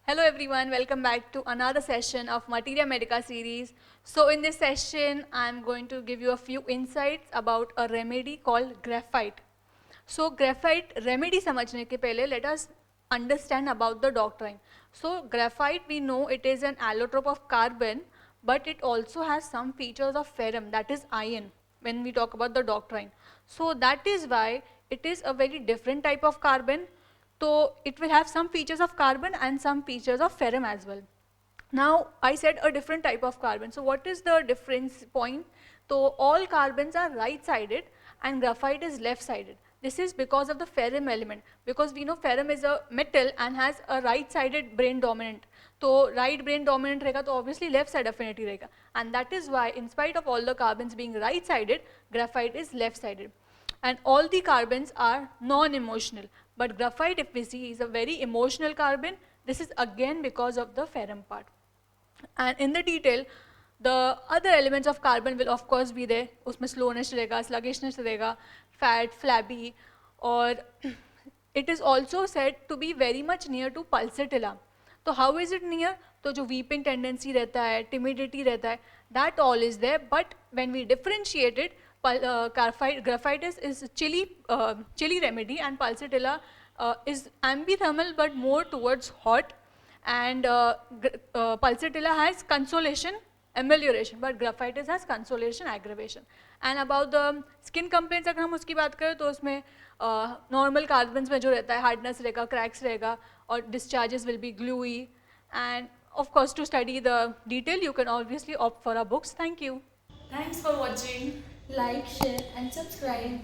Hello everyone, welcome back to another session of Materia Medica series. So in this session, I am going to give you a few insights about a remedy called graphite. So graphite remedy समझने के पहले let us understand about the doctrine. So graphite, we know it is an allotrope of carbon, but it also has some features of ferrum, that is iron, when we talk about the doctrine. So that is why it is a very different type of carbon. So it will have some features of carbon and some features of ferrum as well. Now I said a different type of carbon. So what is the difference point? So all carbons are right sided and graphite is left sided. This is because of the ferrum element, because we know ferrum is a metal and has a right sided brain dominant. So right brain dominant रहेगा, तो obviously left side affinity रहेगा, and that is why in spite of all the carbons being right sided, graphite is left sided. And all the carbons are non-emotional, but graphite, if we see, is a very emotional carbon. This is again because of the ferrum part. And in the detail, the other elements of carbon will of course be there. उसमें slowness रहेगा, sluggishness रहेगा, fat, flabby, or it is also said to be very much near to pulsatilla. So how is it near? तो जो weeping tendency रहता है, timidity रहता है, that all is there. But when we differentiate it, graphite is chilly remedy, and pulsatilla is ambithermal but more towards hot, and pulsatilla has consolation, amelioration, but graphite has consolation, aggravation. And about the skin complaints अगर हम उसकी बात करें तो उसमें normal carbons में जो रहता है hardness रहेगा, cracks रहेगा, और discharges will be gluey. And of course, to study the detail, you can obviously opt for our books. Thank you. Thanks for watching. Like, share and subscribe.